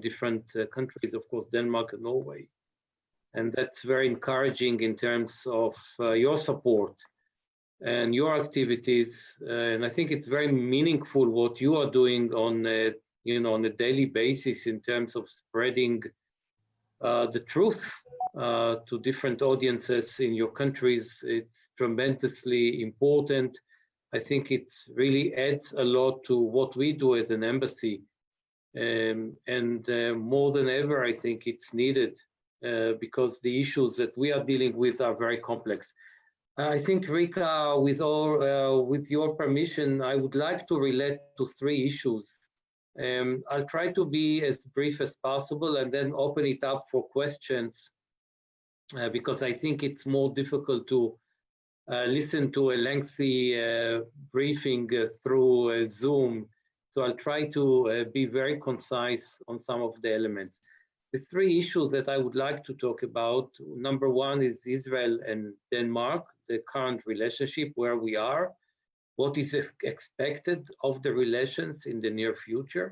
different countries, of course, Denmark and Norway. And that's very encouraging in terms of your support and your activities. And I think it's very meaningful what you are doing on, on a daily basis in terms of spreading the truth to different audiences in your countries. It's tremendously important. I think it really adds a lot to what we do as an embassy. More than ever, I think it's needed because the issues that we are dealing with are very complex. I think, Rika, with your permission, I would like to relate to 3 issues. I'll try to be as brief as possible and then open it up for questions because I think it's more difficult to listen to a lengthy briefing through Zoom. So I'll try to be very concise on some of the elements. The 3 issues that I would like to talk about, number 1 is Israel and Denmark, the current relationship, where we are, what is expected of the relations in the near future,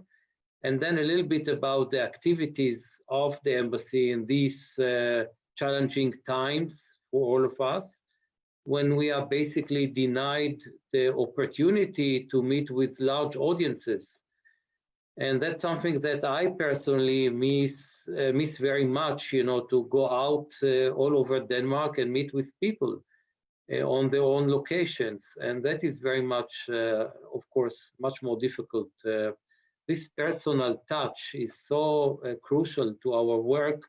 and then a little bit about the activities of the embassy in these challenging times for all of us, when we are basically denied the opportunity to meet with large audiences. And that's something that I personally miss very much, to go out all over Denmark and meet with people on their own locations. And that is very much, of course, much more difficult. This personal touch is so crucial to our work,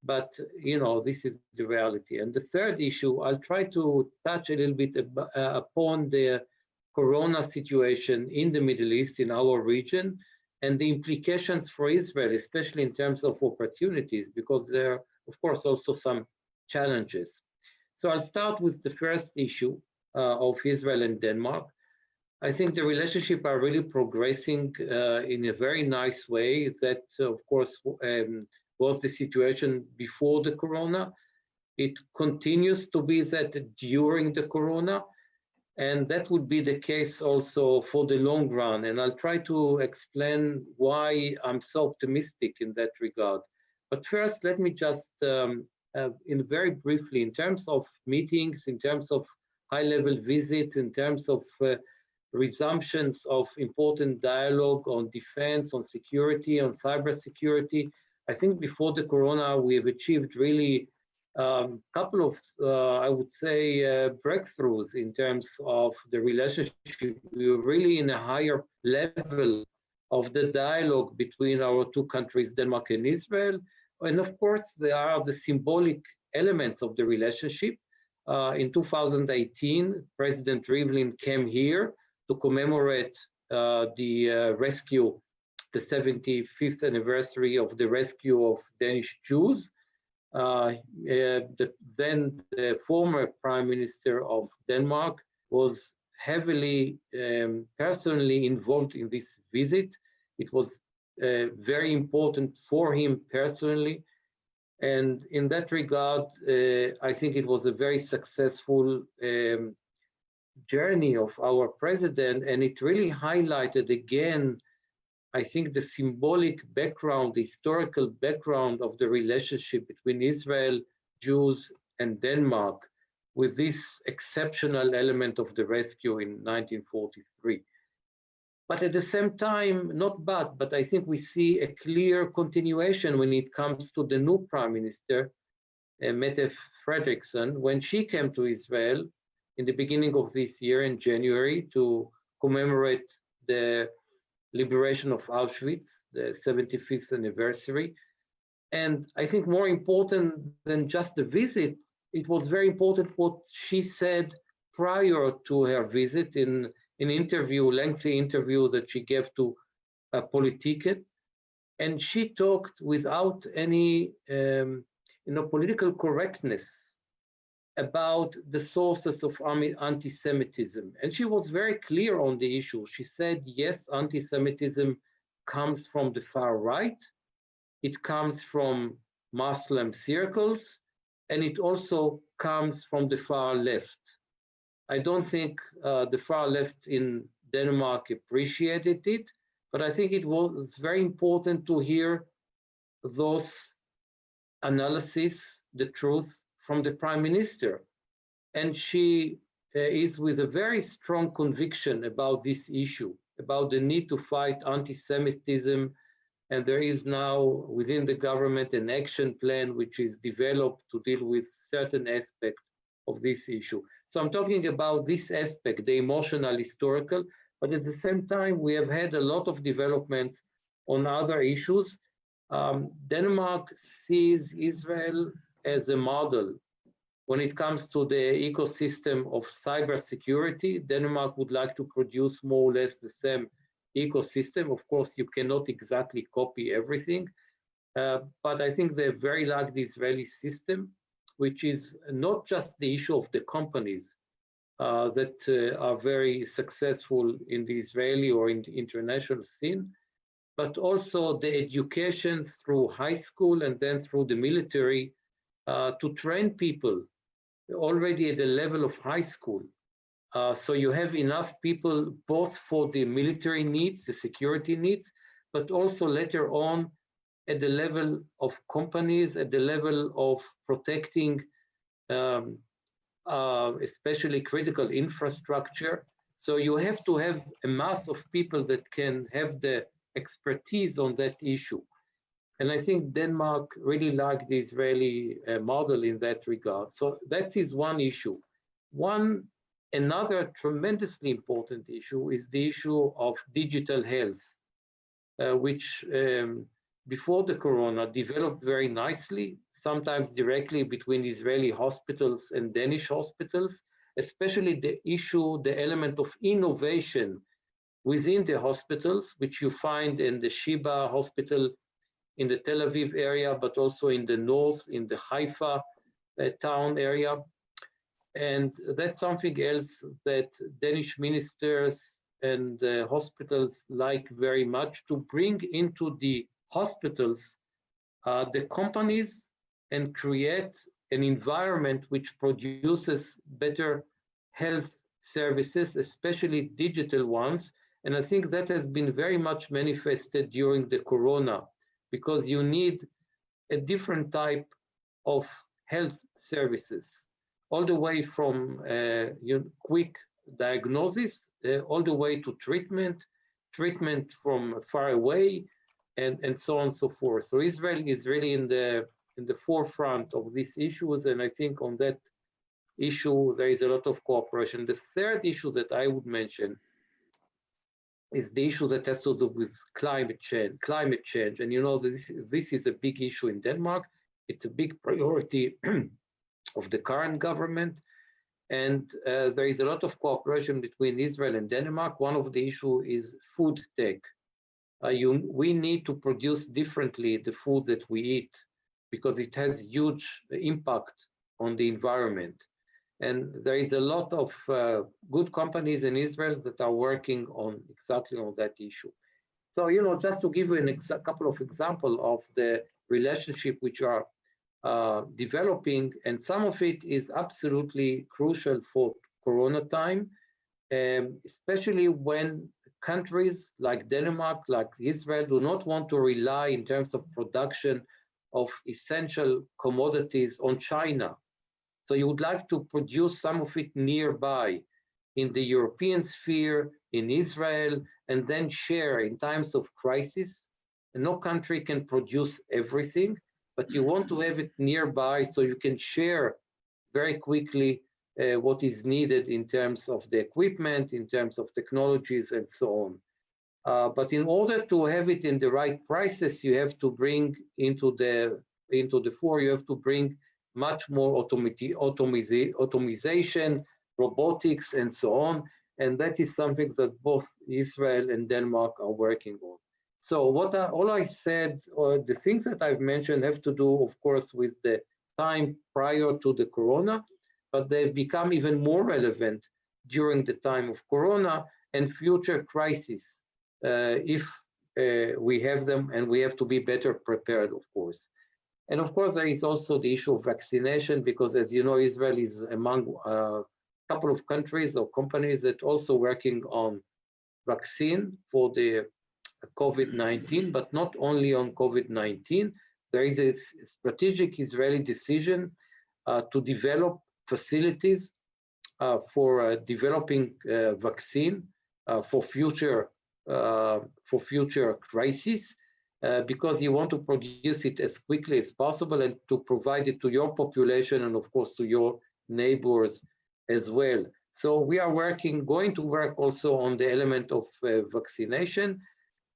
but, this is the reality. And the third issue, I'll try to touch a little bit upon the corona situation in the Middle East, in our region, and the implications for Israel, especially in terms of opportunities, because there are, of course, also some challenges. So I'll start with the first issue of Israel and Denmark. I think the relationship are really progressing in a very nice way. That, of course, was the situation before the corona. It continues to be that during the corona, and that would be the case also for the long run. And I'll try to explain why I'm so optimistic in that regard. But first, let me just, very briefly, in terms of meetings, in terms of high-level visits, in terms of resumptions of important dialogue on defense, on security, on cybersecurity, I think before the corona, we have achieved really couple of, I would say, breakthroughs in terms of the relationship. We were really in a higher level of the dialogue between our 2 countries, Denmark and Israel. And of course, there are the symbolic elements of the relationship. In 2018, President Rivlin came here to commemorate the rescue, the 75th anniversary of the rescue of Danish Jews. Then the former Prime Minister of Denmark was heavily personally involved in this visit. It was very important for him personally. And in that regard, I think it was a very successful journey of our president, and it really highlighted again, I think, the symbolic background, the historical background of the relationship between Israel, Jews, and Denmark, with this exceptional element of the rescue in 1943. But at the same time, but I think we see a clear continuation when it comes to the new Prime Minister, Mette Frederiksen, when she came to Israel in the beginning of this year in January to commemorate the liberation of Auschwitz, the 75th anniversary. And I think more important than just the visit, it was very important what she said prior to her visit in an interview, lengthy interview that she gave to Politiken. And she talked without any political correctness about the sources of anti-Semitism. And she was very clear on the issue. She said, yes, anti-Semitism comes from the far right, it comes from Muslim circles, and it also comes from the far left. I don't think the far left in Denmark appreciated it, but I think it was very important to hear those analysis, the truth from the Prime Minister. And she is with a very strong conviction about this issue, about the need to fight anti-Semitism. And there is now within the government an action plan which is developed to deal with certain aspects of this issue. So I'm talking about this aspect, the emotional, historical, but at the same time, we have had a lot of developments on other issues. Denmark sees Israel as a model. When it comes to the ecosystem of cybersecurity, Denmark would like to produce more or less the same ecosystem. Of course, you cannot exactly copy everything, but I think they very like the Israeli system, which is not just the issue of the companies that are very successful in the Israeli or in the international scene, but also the education through high school and then through the military to train people already at the level of high school. So you have enough people both for the military needs, the security needs, but also later on at the level of companies, at the level of protecting especially critical infrastructure. So you have to have a mass of people that can have the expertise on that issue. And I think Denmark really liked the Israeli model in that regard. So that is one issue. Another tremendously important issue is the issue of digital health, which before the corona developed very nicely, sometimes directly between Israeli hospitals and Danish hospitals, especially the element of innovation within the hospitals, which you find in the Sheba hospital in the Tel Aviv area, but also in the north, in the Haifa town area. And that's something else that Danish ministers and hospitals like very much, to bring into the hospitals the companies and create an environment which produces better health services, especially digital ones. And I think that has been very much manifested during the corona, because you need a different type of health services, all the way from quick diagnosis, all the way to treatment from far away, and so on and so forth. So Israel is really in the forefront of these issues, and I think on that issue there is a lot of cooperation. The third issue that I would mention is the issue that has to do with climate change. And you know, this is a big issue in Denmark. It's a big priority of the current government. And there is a lot of cooperation between Israel and Denmark. One of the issues is food tech. We need to produce differently the food that we eat, because it has huge impact on the environment. And there is a lot of good companies in Israel that are working on exactly on that issue. So, you know, just to give you a couple of examples of the relationship which are developing, and some of it is absolutely crucial for Corona time, especially when countries like Denmark, like Israel, do not want to rely in terms of production of essential commodities on China. So you would like to produce some of it nearby in the European sphere, in Israel, and then share in times of crisis. And no country can produce everything, but you want to have it nearby so you can share very quickly what is needed in terms of the equipment, in terms of technologies, and so on. But in order to have it in the right prices, you have to bring into the fore, you have to bring much more automation, robotics, and so on. And that is something that both Israel and Denmark are working on. So all I said, or the things that I've mentioned, have to do, of course, with the time prior to the corona, but they've become even more relevant during the time of corona and future crises, if we have them, and we have to be better prepared, of course. And of course, there is also the issue of vaccination, because as you know, Israel is among a couple of countries or companies that also working on vaccine for the COVID-19, but not only on COVID-19, there is a strategic Israeli decision to develop facilities for developing vaccine for future crises, because you want to produce it as quickly as possible and to provide it to your population and of course to your neighbors as well. So we are going to work also on the element of vaccination.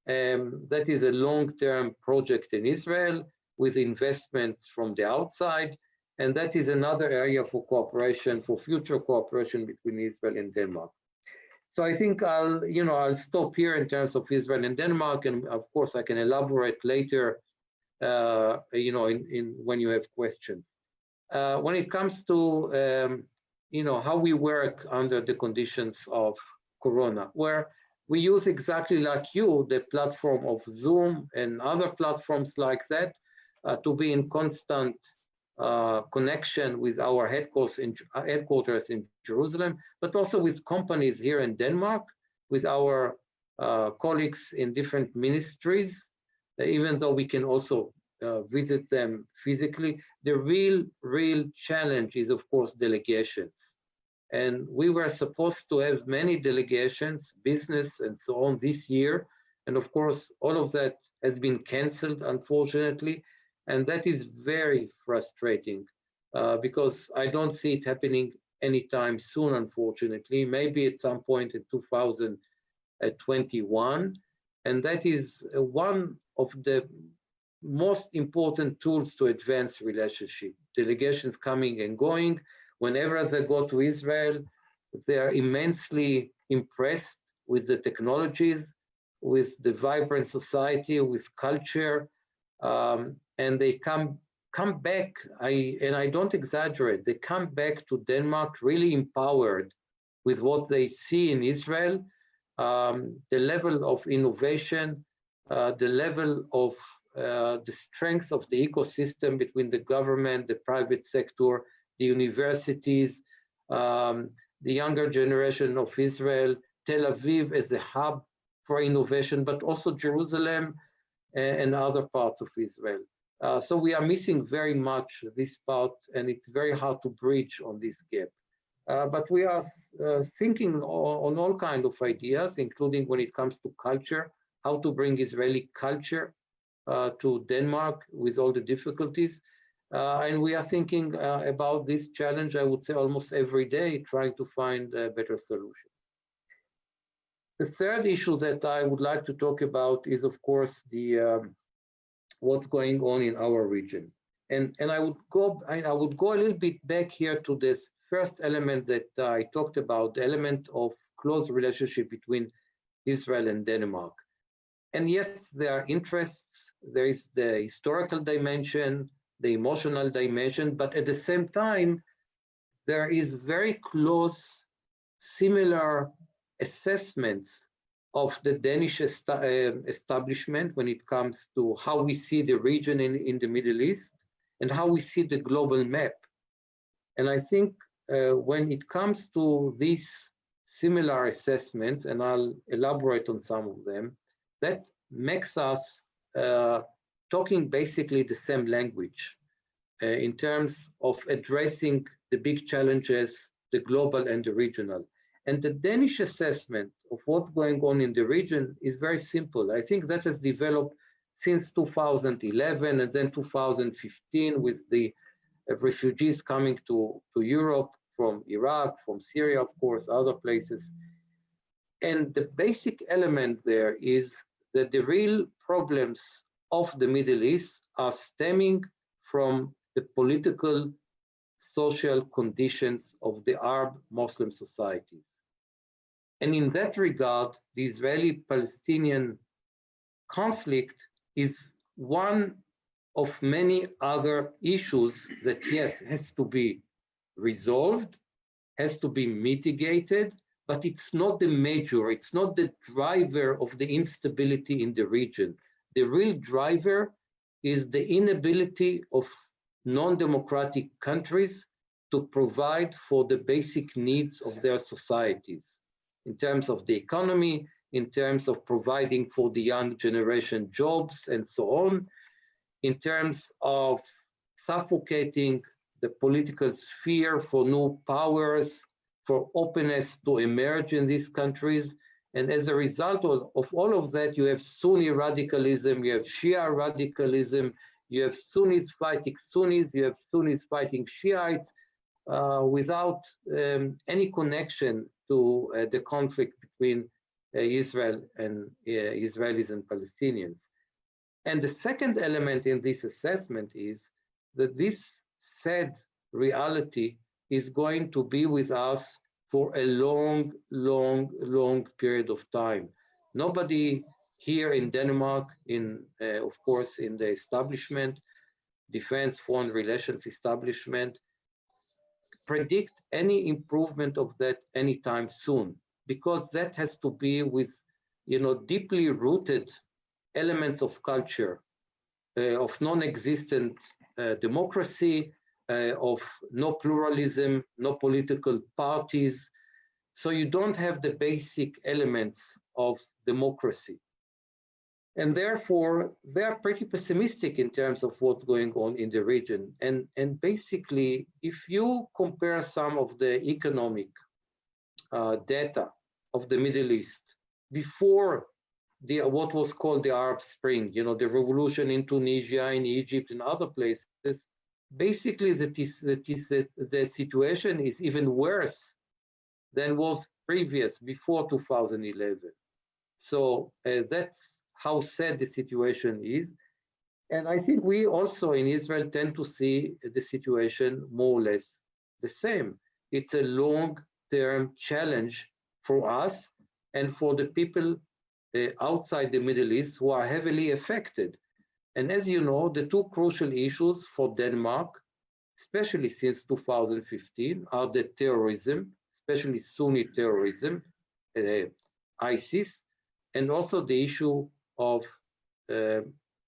That is a long-term project in Israel with investments from the outside. And that is another area for cooperation, for future cooperation between Israel and Denmark. So I think I'll stop here in terms of Israel and Denmark, and of course I can elaborate later, when you have questions. When it comes to how we work under the conditions of Corona, where we use exactly like you the platform of Zoom and other platforms like that to be in constant connection with our headquarters in Jerusalem, but also with companies here in Denmark, with our colleagues in different ministries, even though we can also visit them physically. The real challenge is, of course, delegations. And we were supposed to have many delegations, business and so on this year. And of course, all of that has been canceled, unfortunately. And that is very frustrating because I don't see it happening anytime soon, unfortunately, maybe at some point in 2021. And that is one of the most important tools to advance relationship. Delegations coming and going. Whenever they go to Israel, they are immensely impressed with the technologies, with the vibrant society, with culture, and they come back, and I don't exaggerate, they come back to Denmark really empowered with what they see in Israel, the level of innovation, the level of the strength of the ecosystem between the government, the private sector, the universities, the younger generation of Israel, Tel Aviv as a hub for innovation, but also Jerusalem and other parts of Israel. So we are missing very much this part, and it's very hard to bridge on this gap. But we are thinking on all kinds of ideas, including when it comes to culture, how to bring Israeli culture to Denmark with all the difficulties. And we are thinking about this challenge, I would say, almost every day, trying to find a better solution. The third issue that I would like to talk about is, of course, the what's going on in our region. And I would go a little bit back here to this first element that I talked about, the element of close relationship between Israel and Denmark. And yes, there are interests. There is the historical dimension, the emotional dimension, but at the same time, there is very close, similar assessments of the Danish establishment when it comes to how we see the region in the Middle East and how we see the global map. And I think when it comes to these similar assessments, and I'll elaborate on some of them, that makes us talking basically the same language in terms of addressing the big challenges, the global and the regional. And the Danish assessment of what's going on in the region is very simple. I think that has developed since 2011 and then 2015 with the refugees coming to Europe from Iraq, from Syria, of course, other places. And the basic element there is that the real problems of the Middle East are stemming from the political, social conditions of the Arab Muslim societies. And in that regard, the Israeli-Palestinian conflict is one of many other issues that, yes, has to be resolved, has to be mitigated, but it's not the major, it's not the driver of the instability in the region. The real driver is the inability of non-democratic countries to provide for the basic needs of their societies in terms of the economy, in terms of providing for the young generation jobs and so on. in terms of suffocating the political sphere for new powers, for openness to emerge in these countries. And as a result of all of that, you have Sunni radicalism, you have Shia radicalism, you have Sunnis fighting Sunnis, you have Sunnis fighting Shiites, without any connection to the conflict between Israel and Israelis and Palestinians. And the second element in this assessment is that this sad reality is going to be with us for a long, long, long period of time. Nobody here in Denmark, of course, in the establishment, defense, foreign relations establishment, predict any improvement of that anytime soon, because that has to be with, deeply rooted elements of culture, of non-existent democracy, of no pluralism, no political parties. So you don't have the basic elements of democracy. And therefore, they are pretty pessimistic in terms of what's going on in the region. And basically, if you compare some of the economic data of the Middle East before what was called the Arab Spring, the revolution in Tunisia, in Egypt, and other places, basically the situation is even worse than was previous before 2011. So that's how sad the situation is. And I think we also in Israel tend to see the situation more or less the same. It's a long-term challenge for us and for the people outside the Middle East who are heavily affected. And as you know, the two crucial issues for Denmark, especially since 2015, are the terrorism, especially Sunni terrorism, ISIS, and also the issue of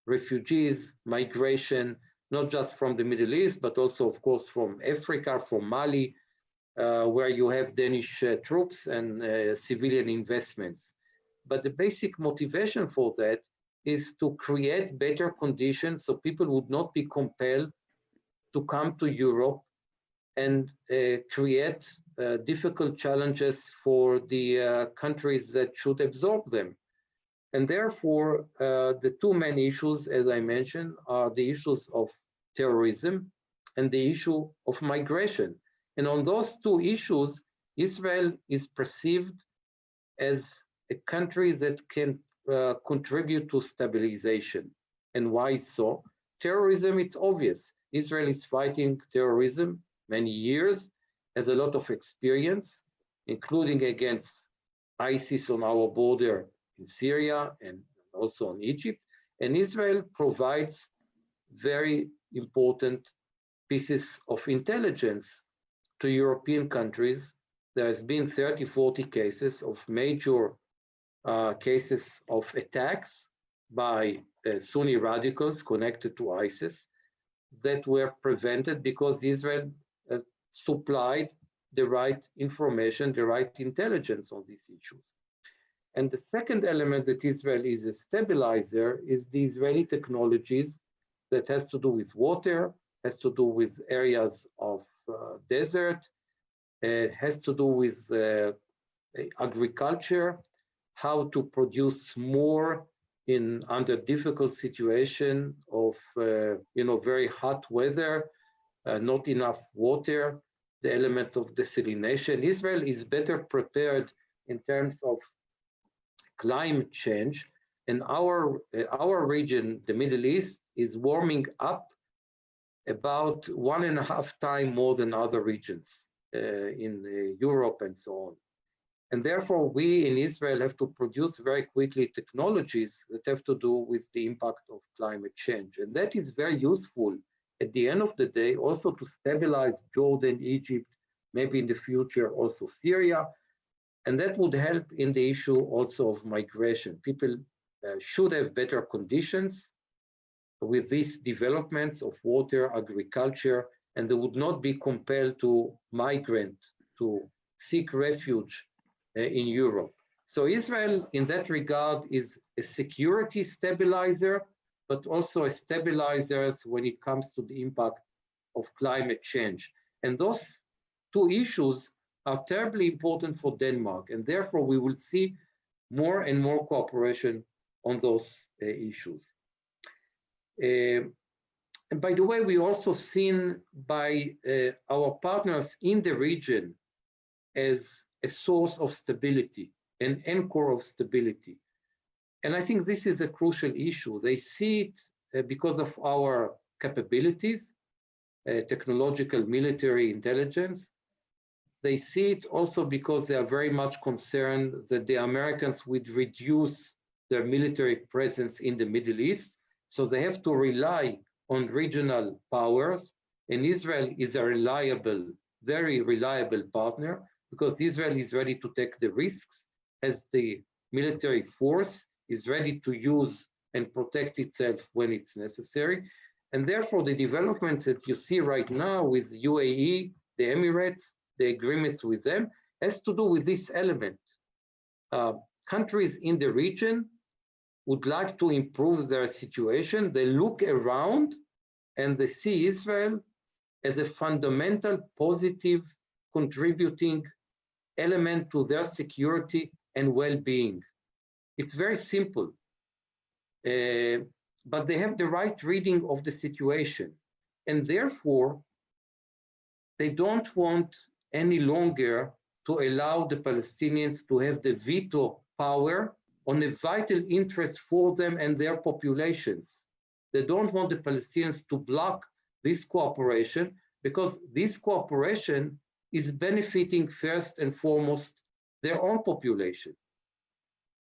refugees, migration, not just from the Middle East, but also, of course, from Africa, from Mali, where you have Danish troops and civilian investments. But the basic motivation for that is to create better conditions so people would not be compelled to come to Europe and create difficult challenges for the countries that should absorb them. And therefore, the two main issues, as I mentioned, are the issues of terrorism and the issue of migration. And on those two issues, Israel is perceived as a country that can contribute to stabilization. And why so? Terrorism, it's obvious. Israel is fighting terrorism many years, has a lot of experience, including against ISIS on our border in Syria and also in Egypt. And Israel provides very important pieces of intelligence to European countries. There has been 30, 40 cases of major cases of attacks by Sunni radicals connected to ISIS that were prevented because Israel supplied the right information, the right intelligence on these issues. And the second element that Israel is a stabilizer is the Israeli technologies that has to do with water, has to do with areas of desert, has to do with agriculture, how to produce more under difficult situation of very hot weather, not enough water, the elements of desalination. Israel is better prepared in terms of climate change, and our region, the Middle East, is warming up about 1.5 times more than other regions in Europe and so on. And therefore, we in Israel have to produce very quickly technologies that have to do with the impact of climate change. And that is very useful at the end of the day, also to stabilize Jordan, Egypt, maybe in the future also Syria. And that would help in the issue also of migration. People should have better conditions with these developments of water, agriculture, and they would not be compelled to migrate, to seek refuge in Europe. So Israel, in that regard, is a security stabilizer, but also as stabilizers when it comes to the impact of climate change. And those two issues are terribly important for Denmark, and therefore we will see more and more cooperation on those issues. And by the way, we also seen by our partners in the region as a source of stability, an anchor of stability. And I think this is a crucial issue. They see it because of our capabilities, technological military intelligence. They see it also because they are very much concerned that the Americans would reduce their military presence in the Middle East. So they have to rely on regional powers. And Israel is a reliable, very reliable partner, because Israel is ready to take the risks as the military force is ready to use and protect itself when it's necessary. And therefore, the developments that you see right now with UAE, the Emirates, the agreements with them, has to do with this element. Countries in the region would like to improve their situation. They look around and they see Israel as a fundamental, positive, contributing element to their security and well-being. It's very simple, but they have the right reading of the situation. And therefore, they don't want any longer to allow the Palestinians to have the veto power on a vital interest for them and their populations. They don't want the Palestinians to block this cooperation, because this cooperation is benefiting first and foremost their own population.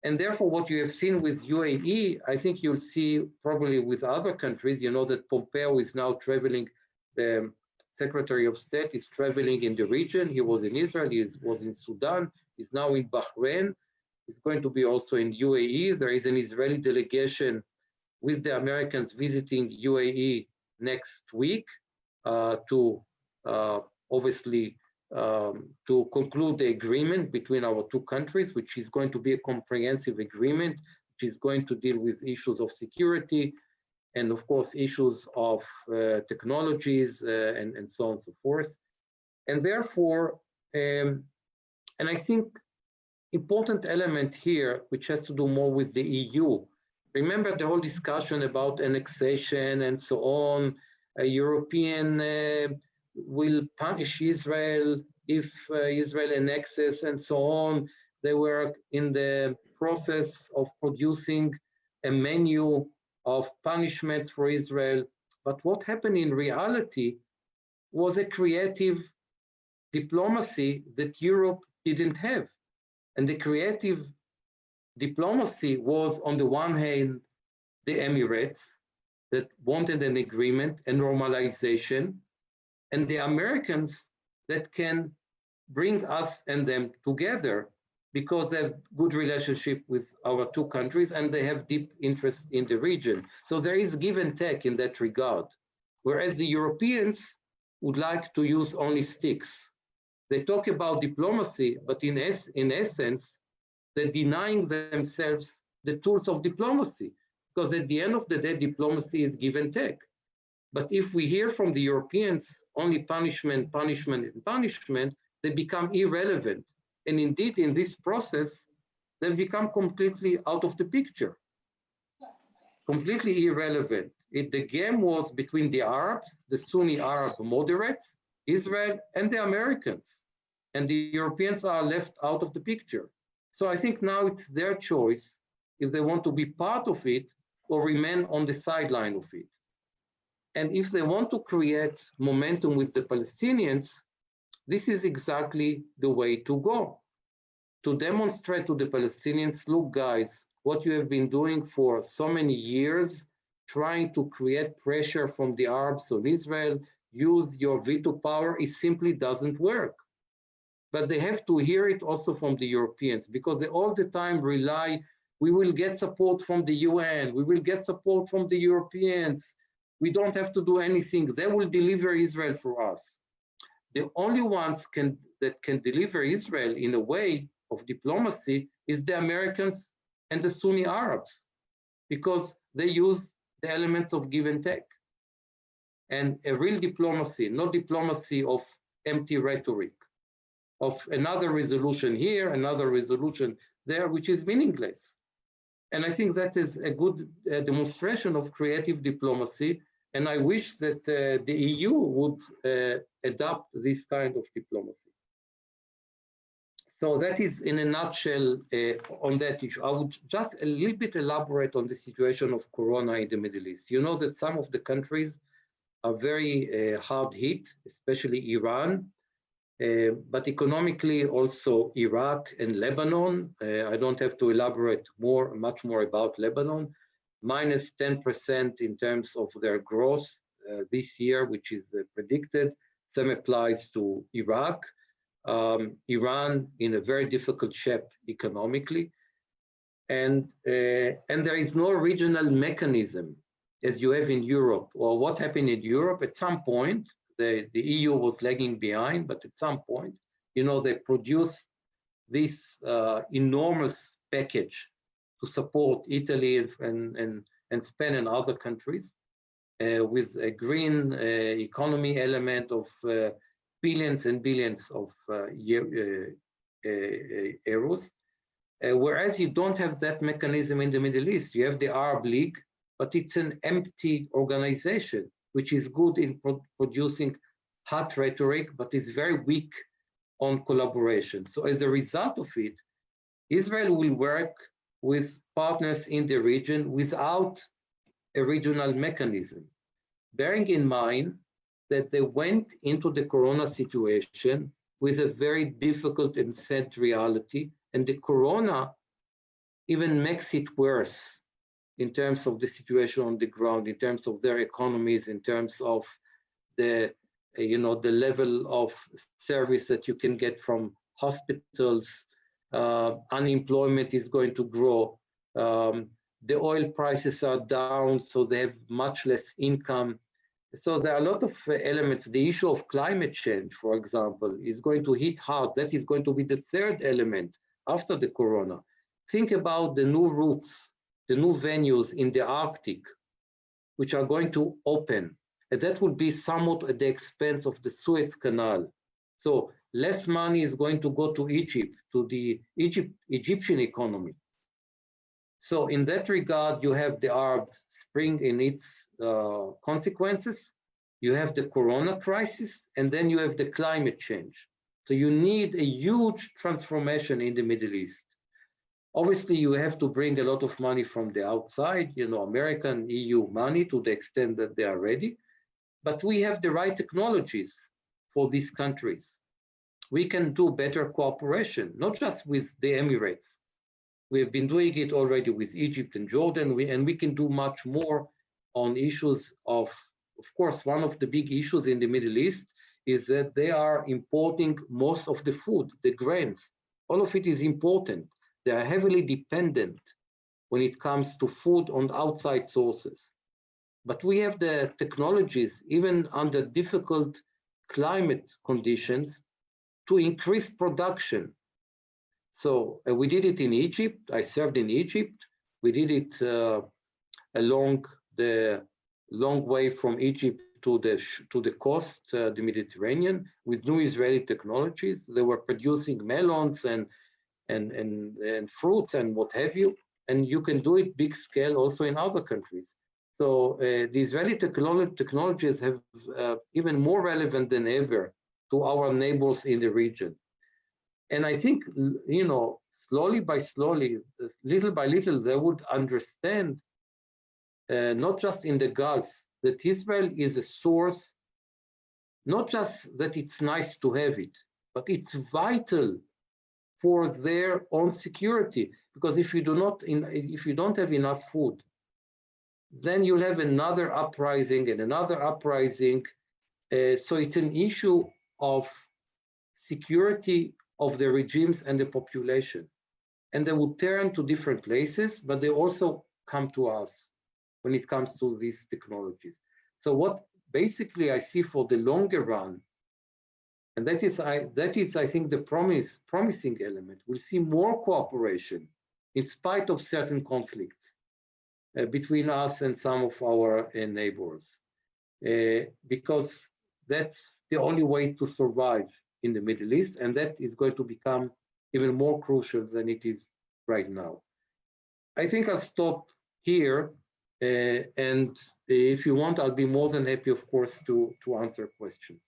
And therefore, what you have seen with UAE, I think you'll see probably with other countries. You know that Pompeo is now traveling, the Secretary of State is traveling in the region. He was in Israel, he was in Sudan, he's now in Bahrain. He's going to be also in UAE. There is an Israeli delegation with the Americans visiting UAE next week to obviously to conclude the agreement between our two countries, which is going to be a comprehensive agreement, which is going to deal with issues of security and, of course, issues of technologies and so on and so forth. And therefore, and I think important element here, which has to do more with the EU. Remember the whole discussion about annexation and so on. A European will punish Israel if Israel annexes and so on. They were in the process of producing a menu of punishments for Israel. But what happened in reality was a creative diplomacy that Europe didn't have. And the creative diplomacy was, on the one hand, the Emirates that wanted an agreement and normalization, and the Americans that can bring us and them together because they have good relationship with our two countries and they have deep interest in the region. So there is give and take in that regard. Whereas the Europeans would like to use only sticks. They talk about diplomacy, but in essence, they're denying themselves the tools of diplomacy, because at the end of the day, diplomacy is give and take. But if we hear from the Europeans only punishment, punishment, and punishment, they become irrelevant. And indeed, in this process, they become completely out of the picture, completely irrelevant. The game was between the Arabs, the Sunni Arab moderates, Israel, and the Americans. And the Europeans are left out of the picture. So I think now it's their choice if they want to be part of it or remain on the sideline of it. And if they want to create momentum with the Palestinians, this is exactly the way to go. To demonstrate to the Palestinians, look guys, what you have been doing for so many years, trying to create pressure from the Arabs on Israel, use your veto power, it simply doesn't work. But they have to hear it also from the Europeans, because they all the time rely, we will get support from the UN, we will get support from the Europeans, we don't have to do anything, they will deliver Israel for us. The only ones that can deliver Israel in a way of diplomacy is the Americans and the Sunni Arabs, because they use the elements of give and take, and a real diplomacy, not diplomacy of empty rhetoric, of another resolution here, another resolution there, which is meaningless. And I think that is a good demonstration of creative diplomacy, and I wish that the EU would adopt this kind of diplomacy. So that is in a nutshell on that issue. I would just a little bit elaborate on the situation of Corona in the Middle East. You know that some of the countries are very hard hit, especially Iran, but economically also Iraq and Lebanon. I don't have to elaborate much more about Lebanon. Minus 10% in terms of their growth this year, which is predicted. Same applies to Iraq. Iran in a very difficult shape economically. And there is no regional mechanism as you have in Europe. Or what happened in Europe at some point, the EU was lagging behind, but at some point, you know, they produced this enormous package to support Italy and Spain and other countries with a green economy element of billions and billions of euros. Whereas you don't have that mechanism in the Middle East. You have the Arab League, but it's an empty organization, which is good in producing hot rhetoric, but is very weak on collaboration. So as a result of it, Israel will work with partners in the region without a regional mechanism, bearing in mind that they went into the Corona situation with a very difficult and sad reality, and the Corona even makes it worse in terms of the situation on the ground, in terms of their economies, in terms of the, you know, the level of service that you can get from hospitals. Unemployment is going to grow. The oil prices are down, so they have much less income. So there are a lot of elements. The issue of climate change, for example, is going to hit hard. That is going to be the third element after the Corona. Think about the new routes, the new venues in the Arctic, which are going to open. And that will be somewhat at the expense of the Suez Canal. So less money is going to go to Egypt, to the Egyptian economy. So in that regard, you have the Arab Spring in its consequences, you have the Corona crisis, and then you have the climate change. So you need a huge transformation in the Middle East. Obviously, you have to bring a lot of money from the outside, you know, American, EU money to the extent that they are ready. But we have the right technologies for these countries. We can do better cooperation, not just with the Emirates. We have been doing it already with Egypt and Jordan, and we can do much more on issues of course, one of the big issues in the Middle East is that they are importing most of the food, the grains. All of it is important. They are heavily dependent when it comes to food on outside sources. But we have the technologies, even under difficult climate conditions, to increase production. So we did it in Egypt. I served in Egypt. We did it along the long way from Egypt to the coast, the Mediterranean, with new Israeli technologies. They were producing melons and fruits and what have you. And you can do it big scale also in other countries. So the Israeli technologies have even more relevant than ever to our neighbors in the region. And I think, you know, slowly by slowly, little by little, they would understand, not just in the Gulf, that Israel is a source, not just that it's nice to have it, but it's vital for their own security. Because if you don't have enough food, then you'll have another uprising and another uprising. So it's an issue of security of the regimes and the population. And they will turn to different places, but they also come to us when it comes to these technologies. So what basically I see for the longer run, and that is I think the promising element, we'll see more cooperation in spite of certain conflicts. between us and some of our neighbors, because that's the only way to survive in the Middle East, and that is going to become even more crucial than it is right now. I think I'll stop here, and if you want, I'll be more than happy, of course, to answer questions.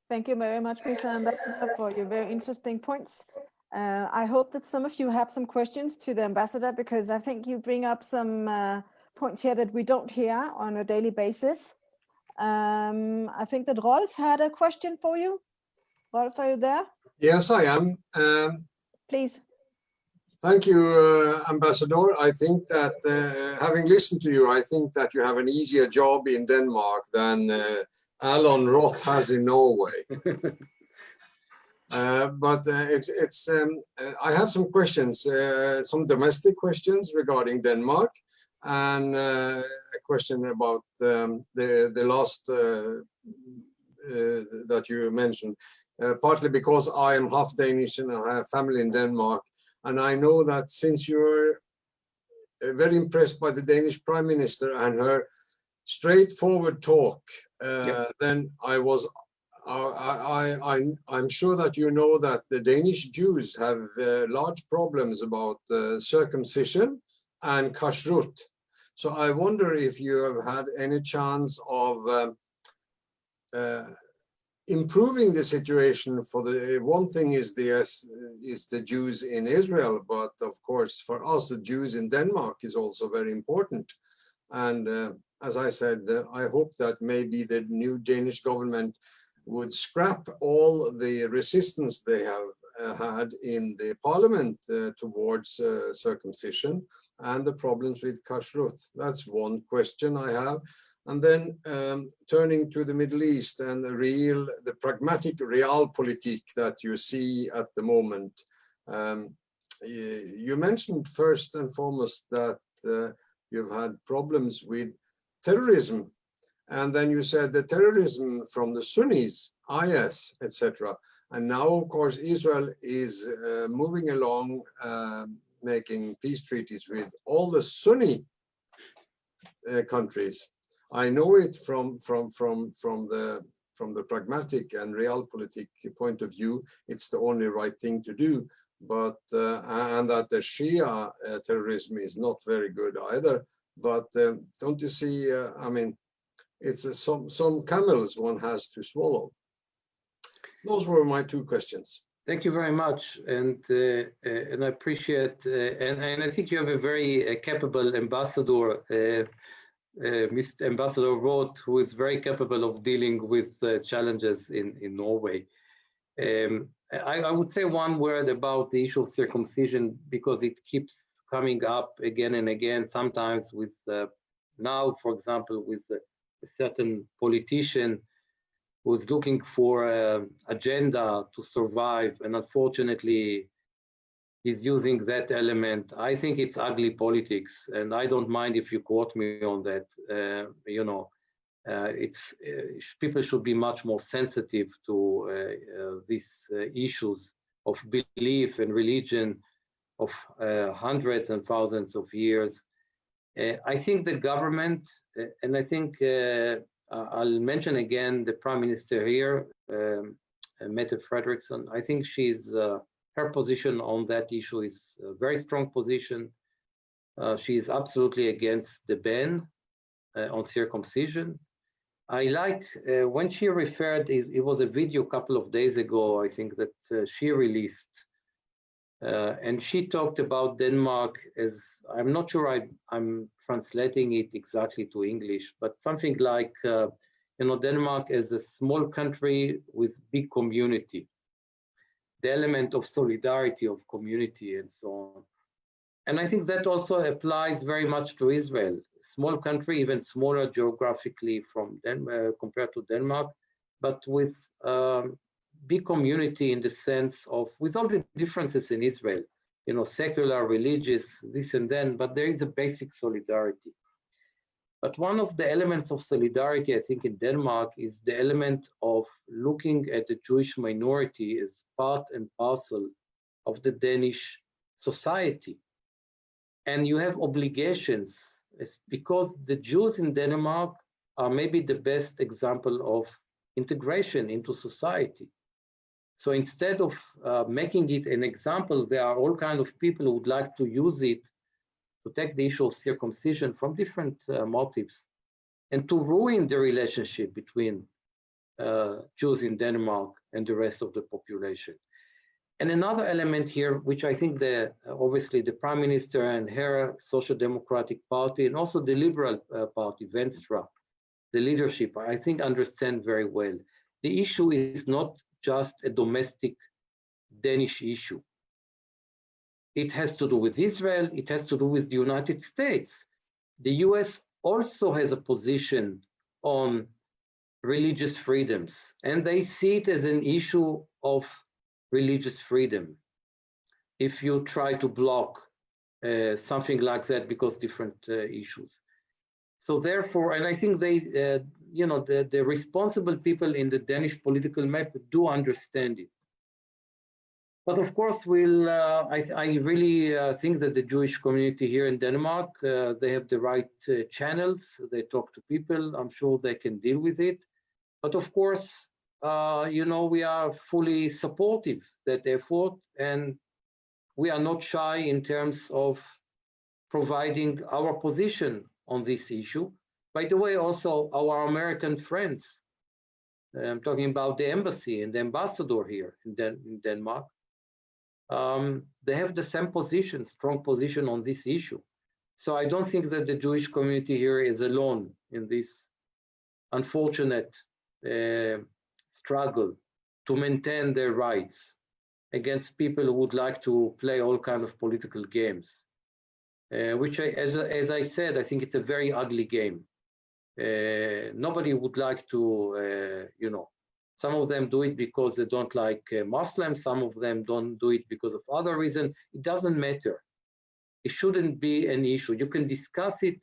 Thank you very much, Mr. Ambassador, for your very interesting points. I hope that some of you have some questions to the ambassador, because I think you bring up some points here that we don't hear on a daily basis. I think that Rolf had a question for you. Rolf, are you there? Yes, I am. Please. Thank you, Ambassador. I think that having listened to you, I think that you have an easier job in Denmark than Alan Roth has in Norway. But I have some questions, some domestic questions regarding Denmark, and a question about the last that you mentioned, partly because I am half Danish and I have family in Denmark. And I know that since you're very impressed by the Danish Prime Minister and her straightforward talk, then I'm sure that you know that the Danish Jews have large problems about circumcision and kashrut. So I wonder if you have had any chance of improving the situation. For the one thing is the Jews in Israel, but of course for us the Jews in Denmark is also very important. And as I said, I hope that maybe the new Danish government would scrap all the resistance they have had in the parliament towards circumcision and the problems with kashrut. That's one question I have. And then turning to the Middle East and the pragmatic realpolitik that you see at the moment. You mentioned first and foremost that you've had problems with terrorism. And then you said the terrorism from the Sunnis, IS, etc. And now, of course, Israel is moving along, making peace treaties with all the Sunni countries. I know it from the pragmatic and realpolitik point of view. It's the only right thing to do, but and that the Shia terrorism is not very good either. But don't you see? I mean, it's some camels one has to swallow. Those were my two questions. Thank you very much, and I appreciate, and I think you have a very capable ambassador, Mr. Ambassador Roth, who is very capable of dealing with challenges in Norway. I would say one word about the issue of circumcision, because it keeps coming up again and again, sometimes with, now, for example, with a certain politician who's looking for an agenda to survive, and unfortunately he's using that element. I think it's ugly politics, and I don't mind if you quote me on that. You know, people should be much more sensitive to these issues of belief and religion of hundreds and thousands of years. I think the government, and I think I'll mention again the Prime Minister here, Mette Frederiksen. I think her position on that issue is a very strong position. She is absolutely against the ban on circumcision. I like when she referred, it was a video a couple of days ago, I think, that she released. And she talked about Denmark as, I'm not sure I'm translating it exactly to English, but something like, you know, Denmark as a small country with big community, the element of solidarity of community and so on. And I think that also applies very much to Israel, small country, even smaller geographically from Denmark compared to Denmark, but with big community in the sense of, with all the differences in Israel, you know, secular, religious, this and then, but there is a basic solidarity. But one of the elements of solidarity, I think, in Denmark is the element of looking at the Jewish minority as part and parcel of the Danish society. and you have obligations, because the Jews in Denmark are maybe the best example of integration into society. So instead of making it an example, there are all kinds of people who would like to use it to take the issue of circumcision from different motives and to ruin the relationship between Jews in Denmark and the rest of the population. And another element here, which I think obviously the Prime Minister and her Social Democratic Party and also the Liberal Party, Venstre, the leadership, I think understand very well. The issue is not just a domestic Danish issue. It has to do with Israel, it has to do with the United States. The US also has a position on religious freedoms, and they see it as an issue of religious freedom. If you try to block something like that because different issues. So therefore, and I think they, the responsible people in the Danish political map do understand it. But of course, I really think that the Jewish community here in Denmark, they have the right channels. They talk to people. I'm sure they can deal with it. But of course, we are fully supportive that effort, and we are not shy in terms of providing our position on this issue. By the way, also our American friends, I'm talking about the embassy and the ambassador here in Denmark, they have the same position, strong position on this issue. So I don't think that the Jewish community here is alone in this unfortunate struggle to maintain their rights against people who would like to play all kinds of political games, which, as I said, I think it's a very ugly game. Nobody would like to, some of them do it because they don't like Muslims, some of them don't do it because of other reasons. It doesn't matter. It shouldn't be an issue. You can discuss it.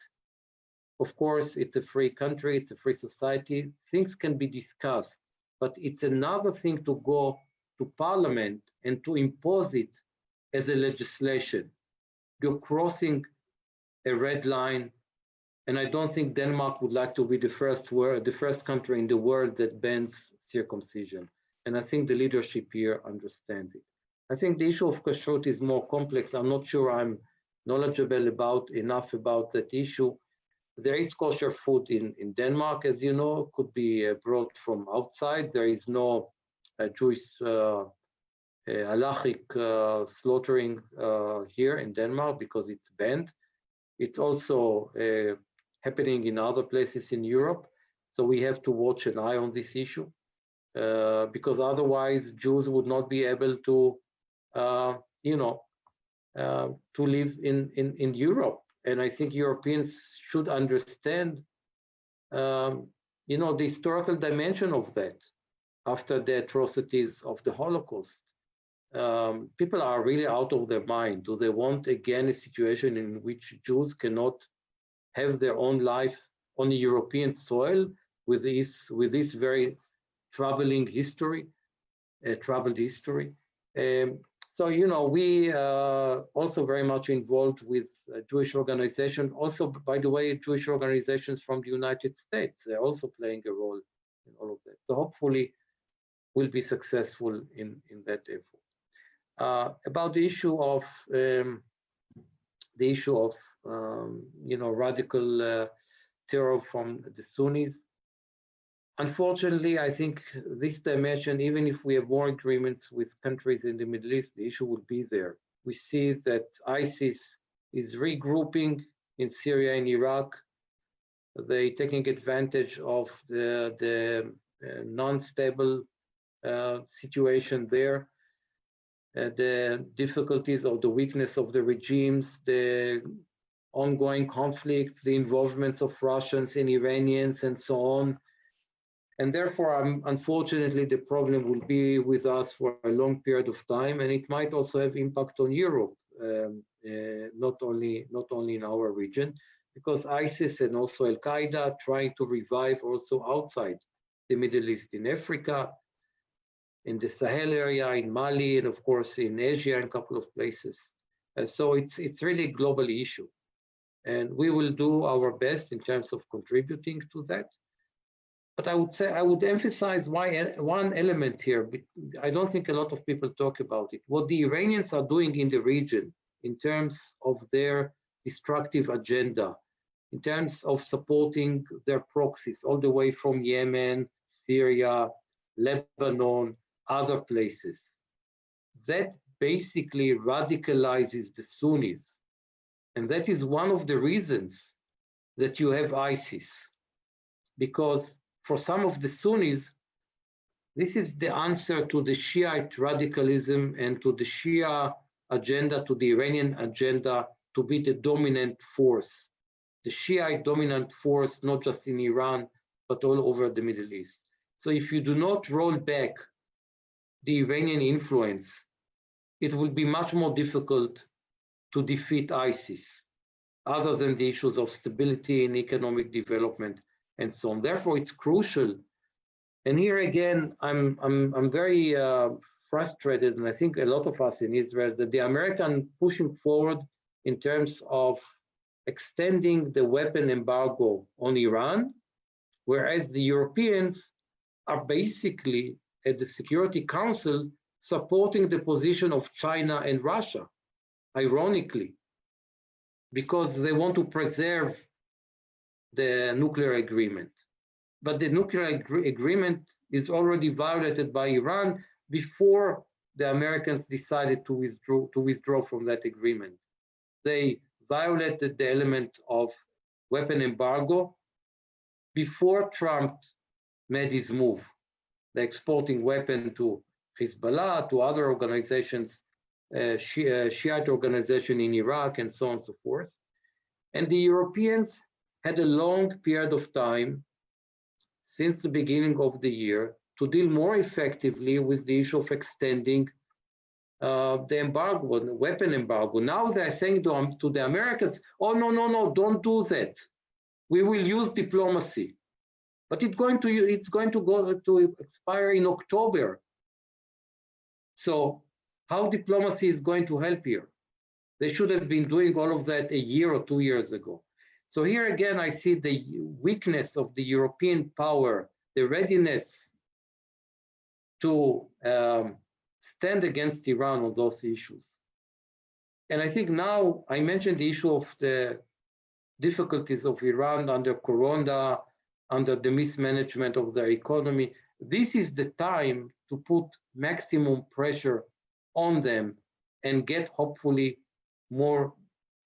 Of course, it's a free country, it's a free society. Things can be discussed, but it's another thing to go to parliament and to impose it as a legislation. You're crossing a red line, and I don't think Denmark would like to be the first country in the world that bans circumcision. And I think the leadership here understands it. I think the issue of kashrut is more complex. I'm not sure I'm knowledgeable enough about that issue. There is kosher food in Denmark, as you know, could be brought from outside. There is no Jewish halachic slaughtering here in Denmark because it's banned. It's also happening in other places in Europe. So we have to watch an eye on this issue because otherwise Jews would not be able to, to live in Europe. And I think Europeans should understand, the historical dimension of that after the atrocities of the Holocaust. People are really out of their mind. Do they want again a situation in which Jews cannot have their own life on the European soil with this very troubling history, troubled history? So, we also very much involved with Jewish organizations. Also, by the way, Jewish organizations from the United States, they're also playing a role in all of that. So hopefully we'll be successful in that effort. About the issue of radical terror from the Sunnis. Unfortunately, I think this dimension, even if we have war agreements with countries in the Middle East, the issue will be there. We see that ISIS is regrouping in Syria and Iraq. They're taking advantage of the non-stable situation there, the difficulties of the weakness of the regimes, the ongoing conflicts, the involvement of Russians and Iranians and so on. And therefore, unfortunately, the problem will be with us for a long period of time, and it might also have impact on Europe, not only in our region, because ISIS and also Al-Qaeda trying to revive also outside the Middle East, in Africa, in the Sahel area, in Mali, and of course in Asia, in a couple of places. So it's really a global issue. And we will do our best in terms of contributing to that. But I would say, I would emphasize one element here. I don't think a lot of people talk about it. What the Iranians are doing in the region in terms of their destructive agenda, in terms of supporting their proxies all the way from Yemen, Syria, Lebanon, other places, that basically radicalizes the Sunnis. And that is one of the reasons that you have ISIS, because for some of the Sunnis, this is the answer to the Shiite radicalism and to the Shia agenda, to the Iranian agenda to be the dominant force, the Shiite dominant force, not just in Iran, but all over the Middle East. So if you do not roll back the Iranian influence, it will be much more difficult to defeat ISIS, other than the issues of stability and economic development and so on. Therefore, it's crucial. And here again, I'm very frustrated, and I think a lot of us in Israel, that the American pushing forward in terms of extending the weapon embargo on Iran, whereas the Europeans are basically at the Security Council supporting the position of China and Russia, ironically, because they want to preserve the nuclear agreement. But the nuclear agreement is already violated by Iran before the Americans decided to withdraw from that agreement. They violated the element of weapon embargo before Trump made his move. They're exporting weapons to Hezbollah, to other organizations, Shiite organization in Iraq, and so on and so forth. And the Europeans had a long period of time since the beginning of the year to deal more effectively with the issue of extending the embargo, the weapon embargo. Now they're saying to the Americans, oh, no, don't do that. We will use diplomacy. But it's going to go to expire in October. So how diplomacy is going to help here? They should have been doing all of that a year or 2 years ago. So here again, I see the weakness of the European power, the readiness to stand against Iran on those issues. And I think now, I mentioned the issue of the difficulties of Iran under Corona, under the mismanagement of their economy. This is the time to put maximum pressure on them and get hopefully more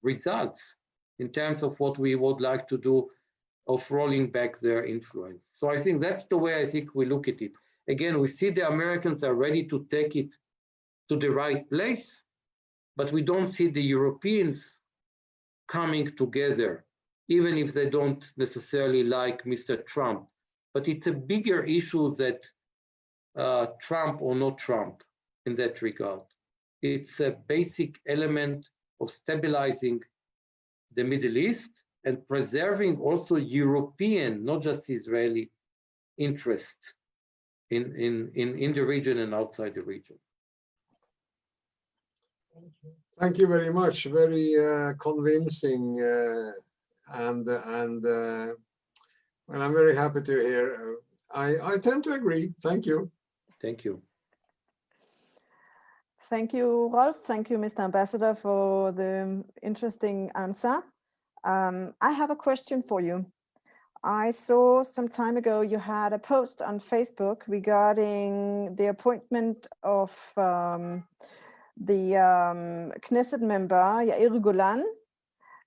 results in terms of what we would like to do of rolling back their influence. So I think that's the way I think we look at it. Again, we see the Americans are ready to take it to the right place, but we don't see the Europeans coming together, even if they don't necessarily like Mr. Trump. But it's a bigger issue that Trump or not Trump in that regard. It's a basic element of stabilizing the Middle East and preserving also European, not just Israeli, interest in the region and outside the region. Thank you very much. Very convincing, and I'm very happy to hear. I tend to agree. Thank you. Thank you. Thank you, Rolf. Thank you, Mr. Ambassador, for the interesting answer. I have a question for you. I saw some time ago you had a post on Facebook regarding the appointment of the Knesset member, Yair Golan,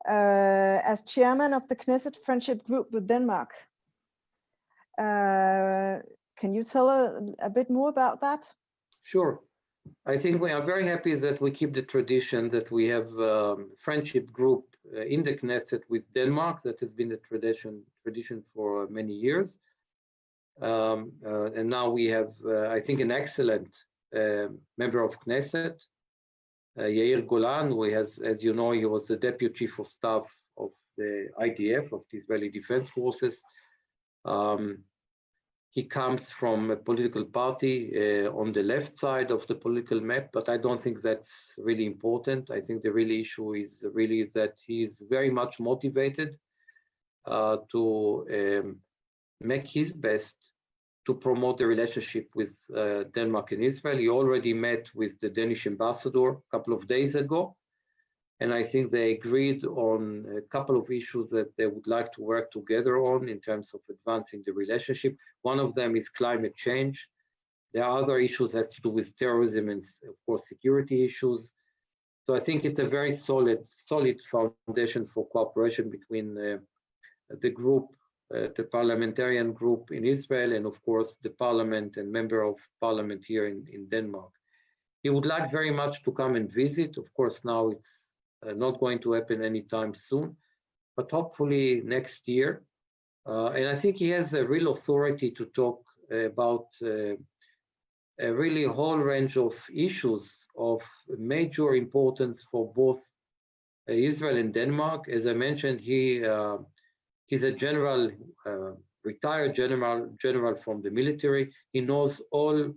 as chairman of the Knesset Friendship Group with Denmark. Can you tell a bit more about that? Sure. I think we are very happy that we keep the tradition that we have friendship group in the Knesset with Denmark. That has been the tradition for many years. And now we have, I think, an excellent member of Knesset, Yair Golan, who has, as you know, he was the deputy chief of staff of the IDF, of the Israeli Defense Forces. He comes from a political party on the left side of the political map, but I don't think that's really important. I think the real issue is really that he is very much motivated to make his best to promote the relationship with Denmark and Israel. He already met with the Danish ambassador a couple of days ago, and I think they agreed on a couple of issues that they would like to work together on in terms of advancing the relationship. One of them is climate change. There are other issues that have to do with terrorism and, of course, security issues. So I think it's a very solid foundation for cooperation between the group, the parliamentarian group in Israel, and of course the parliament and member of parliament here in Denmark. He would like very much to come and visit. Of course, now it's not going to happen anytime soon, but hopefully next year. And I think he has a real authority to talk about a really whole range of issues of major importance for both Israel and Denmark. As I mentioned, he's a general, retired general from the military. He knows all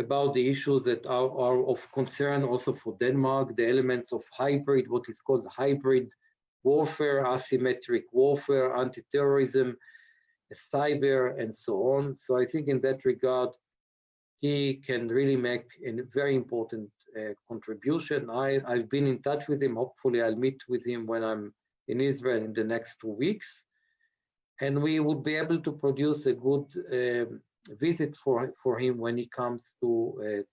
about the issues that are of concern also for Denmark, the elements of hybrid, what is called hybrid warfare, asymmetric warfare, anti-terrorism, cyber, and so on. So I think in that regard, he can really make a very important contribution. I've been in touch with him. Hopefully I'll meet with him when I'm in Israel in the next 2 weeks. And we would be able to produce a good visit for him when he comes to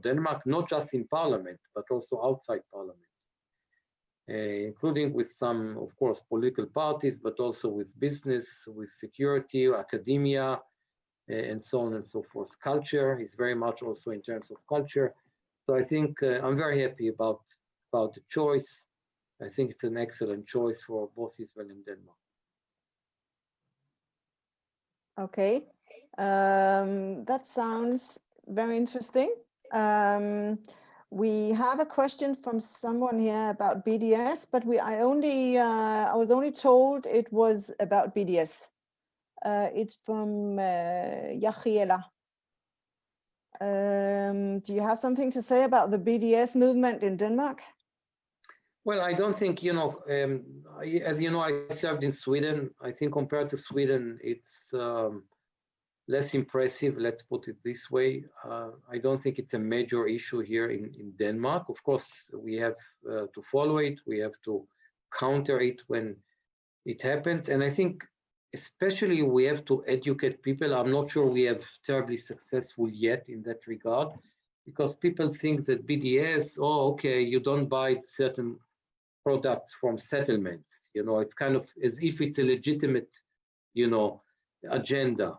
Denmark, not just in parliament, but also outside parliament, including with some, of course, political parties, but also with business, with security, academia, and so on and so forth. Culture is very much also in terms of culture. So I think I'm very happy about the choice. I think it's an excellent choice for both Israel and Denmark. Okay, that sounds very interesting. We have a question from someone here about BDS, but I was only told it was about BDS. It's from Yachiela. Do you have something to say about the BDS movement in Denmark? Well, I don't think, as you know, I served in Sweden. I think compared to Sweden, it's less impressive, let's put it this way. I don't think it's a major issue here in Denmark. Of course, we have to follow it. We have to counter it when it happens. And I think especially we have to educate people. I'm not sure we have terribly successful yet in that regard, because people think that BDS, oh, okay, you don't buy certain products from settlements. It's kind of as if it's a legitimate, agenda.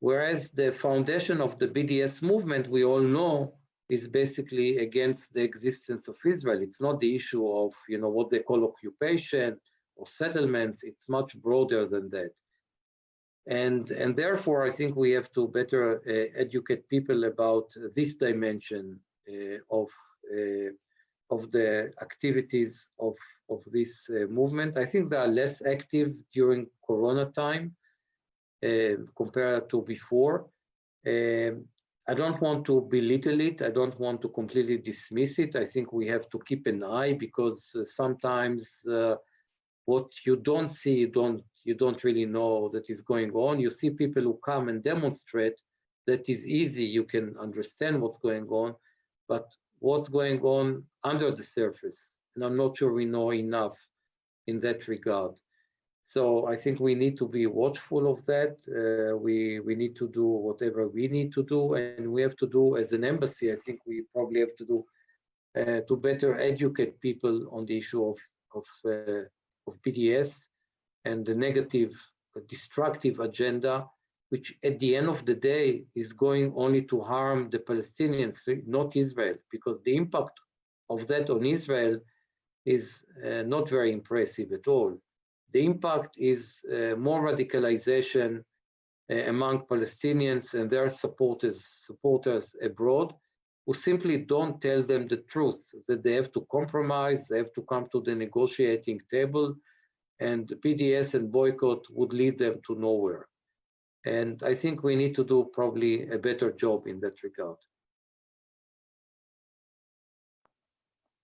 Whereas the foundation of the BDS movement, we all know, is basically against the existence of Israel. It's not the issue of, what they call occupation or settlements. It's much broader than that. And therefore, I think we have to better educate people about this dimension of the activities of this movement. I think they are less active during Corona time compared to before. I don't want to belittle it. I don't want to completely dismiss it. I think we have to keep an eye, because sometimes what you don't see, you don't really know that is going on. You see people who come and demonstrate. That is easy. You can understand what's going on, but what's going on under the surface, and I'm not sure we know enough in that regard. So I think we need to be watchful of that. We need to do whatever we need to do, and we have to do as an embassy. I think we probably have to do to better educate people on the issue of BDS and the negative, destructive agenda, which at the end of the day is going only to harm the Palestinians, not Israel, because the impact of that on Israel is not very impressive at all. The impact is more radicalization among Palestinians and their supporters abroad, who simply don't tell them the truth, that they have to compromise, they have to come to the negotiating table, and BDS and boycott would lead them to nowhere. And I think we need to do probably a better job in that regard.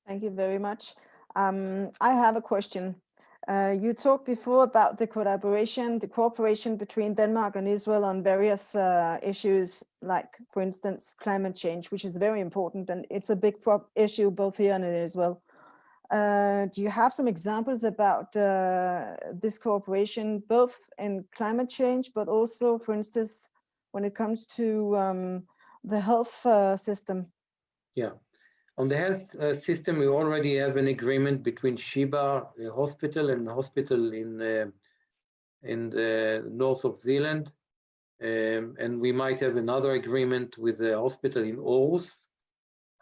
Thank you very much. I have a question. You talked before about the collaboration, the cooperation between Denmark and Israel on various issues, like, for instance, climate change, which is very important, and it's a big issue both here and in Israel. Do you have some examples about this cooperation, both in climate change, but also, for instance, when it comes to the health system? Yeah. On the health system, we already have an agreement between Sheba Hospital and the hospital in the north of Zealand, and we might have another agreement with the hospital in Aarhus.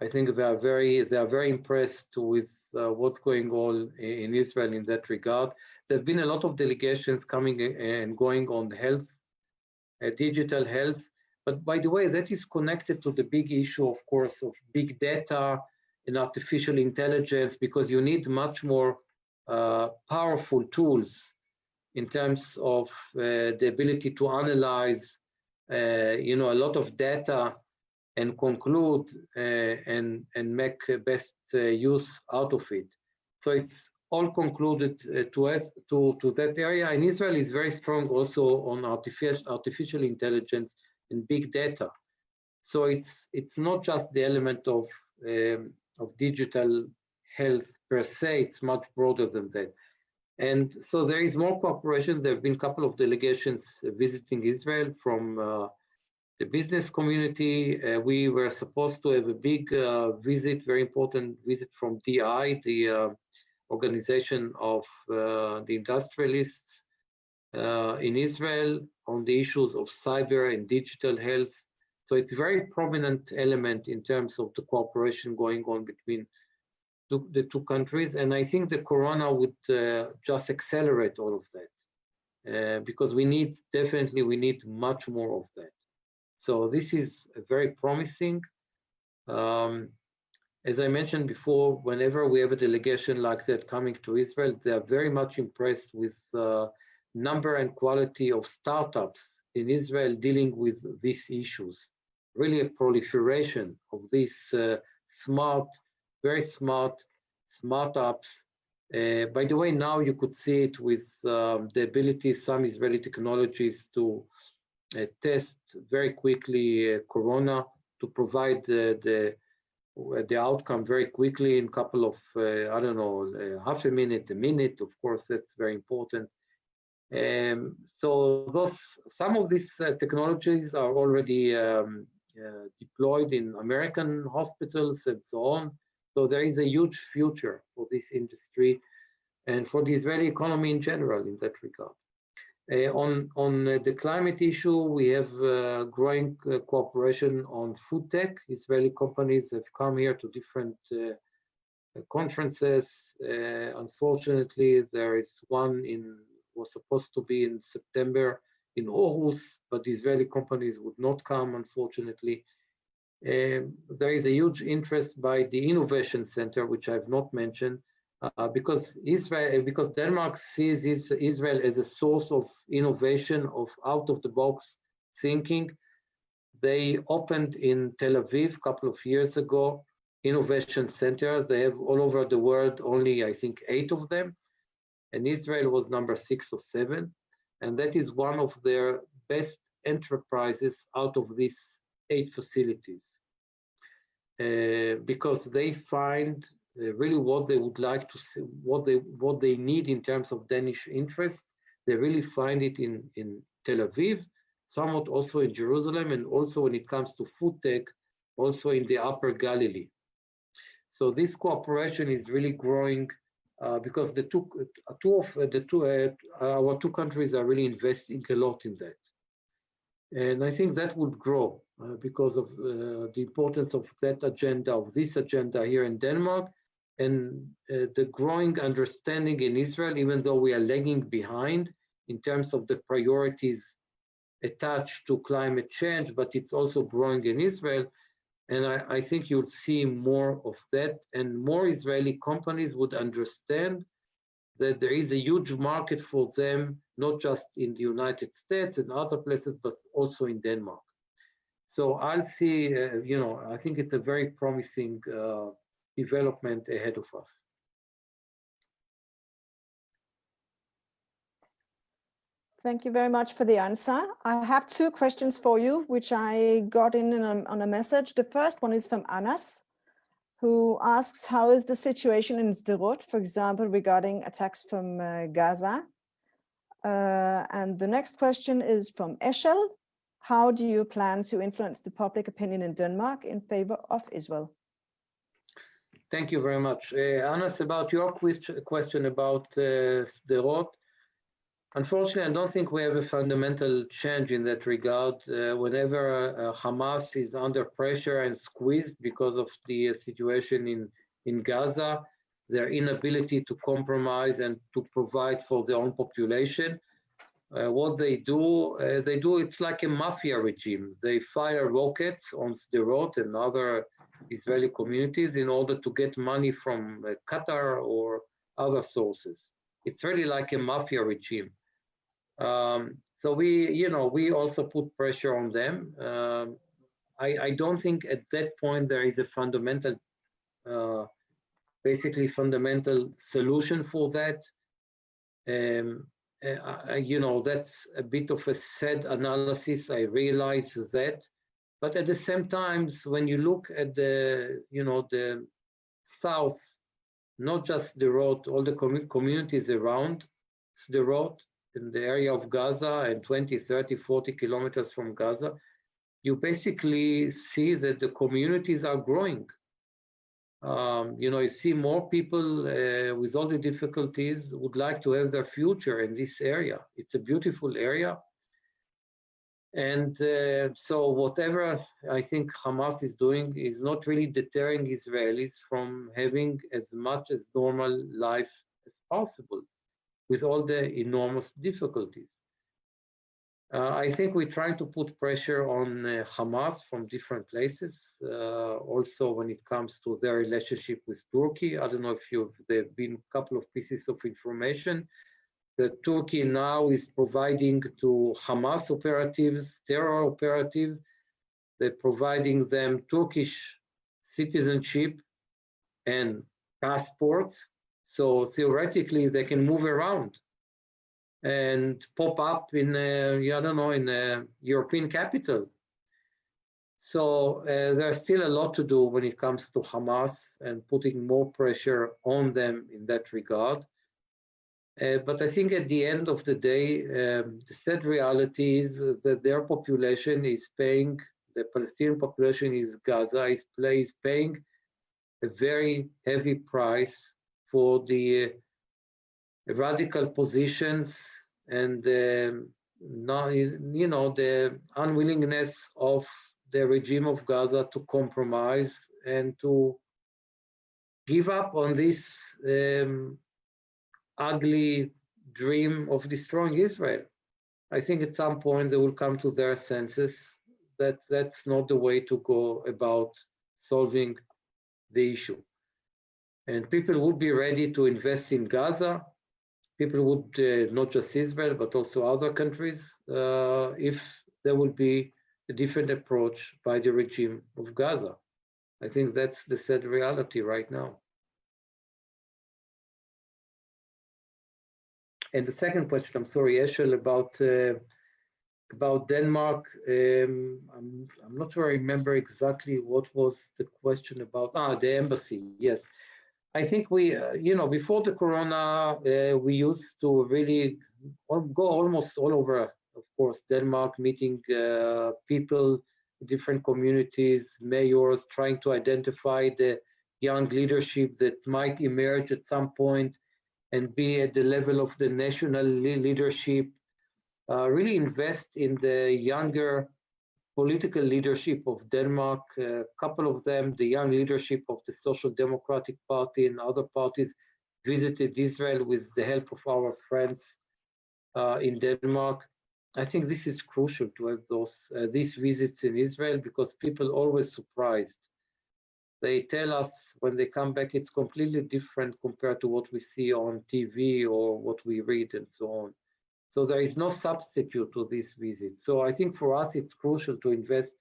I think they are very impressed with what's going on in Israel in that regard. There have been a lot of delegations coming and going on health, digital health. But by the way, that is connected to the big issue, of course, of big data and artificial intelligence, because you need much more powerful tools in terms of the ability to analyze, a lot of data and conclude and make best use out of it. So it's all concluded to that area. And Israel is very strong also on artificial intelligence and big data. So it's not just the element of digital health per se, it's much broader than that. And so there is more cooperation. There have been a couple of delegations visiting Israel from the business community. We were supposed to have a big visit, very important visit from DI, the organization of the industrialists in Israel, on the issues of cyber and digital health. So it's a very prominent element in terms of the cooperation going on between the two countries. And I think the corona would just accelerate all of that because we need much more of that. So this is very promising. As I mentioned before, whenever we have a delegation like that coming to Israel, they are very much impressed with the number and quality of startups in Israel dealing with these issues. Really a proliferation of these very smart apps. By the way, now you could see it with the ability some Israeli technologies to test very quickly corona, to provide the outcome very quickly in a couple of, half a minute, a minute. Of course, that's very important. So some of these technologies are already deployed in American hospitals and so on. So there is a huge future for this industry and for the Israeli economy in general in that regard. On the climate issue, we have growing cooperation on food tech. Israeli companies have come here to different conferences. Unfortunately, there is one was supposed to be in September in Aarhus, but the Israeli companies would not come, unfortunately. There is a huge interest by the Innovation Center, which I have not mentioned, because Denmark sees Israel as a source of innovation, of out-of-the-box thinking. They opened in Tel Aviv a couple of years ago, Innovation Center. They have all over the world only, I think, 8 of them. And Israel was number 6 or 7. And that is one of their best enterprises out of these 8 facilities. Because they find really what they would like to see, what they need in terms of Danish interest. They really find it in Tel Aviv, somewhat also in Jerusalem, and also when it comes to food tech, also in the Upper Galilee. So this cooperation is really growing because our two countries are really investing a lot in that. And I think that would grow because of the importance of that agenda, of this agenda here in Denmark, and the growing understanding in Israel, even though we are lagging behind in terms of the priorities attached to climate change, but it's also growing in Israel. And I think you'll see more of that, and more Israeli companies would understand that there is a huge market for them, not just in the United States and other places, but also in Denmark. So I'll see, I think it's a very promising development ahead of us. Thank you very much for the answer. I have two questions for you, which I got in on a message. The first one is from Anas, who asks, how is the situation in Sderot, for example, regarding attacks from Gaza? And the next question is from Eshel. How do you plan to influence the public opinion in Denmark in favor of Israel? Thank you very much. Anas, about your question about Sderot, unfortunately, I don't think we have a fundamental change in that regard. Whenever Hamas is under pressure and squeezed because of the situation in Gaza, their inability to compromise and to provide for their own population, what they do, it's like a mafia regime. They fire rockets on Sderot and other Israeli communities in order to get money from Qatar or other sources. It's really like a mafia regime. So we also put pressure on them. I don't think at that point there is a fundamental, fundamental solution for that. That's a bit of a sad analysis. I realize that, but at the same time, when you look at the south, not just the road, all the communities around the road in the area of Gaza and 20, 30, 40 kilometers from Gaza, you basically see that the communities are growing. You see more people with all the difficulties would like to have their future in this area. It's a beautiful area. And so whatever I think Hamas is doing is not really deterring Israelis from having as much as normal life as possible with all the enormous difficulties. I think we're trying to put pressure on Hamas from different places, also when it comes to their relationship with Turkey. I don't know if there have been a couple of pieces of information that Turkey now is providing to Hamas operatives, terror operatives. They're providing them Turkish citizenship and passports. So theoretically, they can move around and pop up in a European capital. So there's still a lot to do when it comes to Hamas and putting more pressure on them in that regard. But I think at the end of the day, the sad reality is that their population is paying, the Palestinian population is Gaza, is paying a very heavy price for the radical positions and the unwillingness of the regime of Gaza to compromise and to give up on this ugly dream of destroying Israel. I think at some point they will come to their senses that that's not the way to go about solving the issue. And people would be ready to invest in Gaza. People would, not just Israel, but also other countries, if there will be a different approach by the regime of Gaza. I think that's the sad reality right now. And the second question, I'm sorry, Eshel, about Denmark. I'm not sure I remember exactly what was the question about. The embassy, yes. I think we, before the corona, we used to really go almost all over, of course, Denmark, meeting people, different communities, mayors, trying to identify the young leadership that might emerge at some point and be at the level of the national leadership, really invest in the younger political leadership of Denmark. A couple of them, the young leadership of the Social Democratic Party and other parties, visited Israel with the help of our friends in Denmark. I think this is crucial to have these visits in Israel because people are always surprised. They tell us when they come back, it's completely different compared to what we see on TV or what we read and so on. So there is no substitute to this visit. So I think for us, it's crucial to invest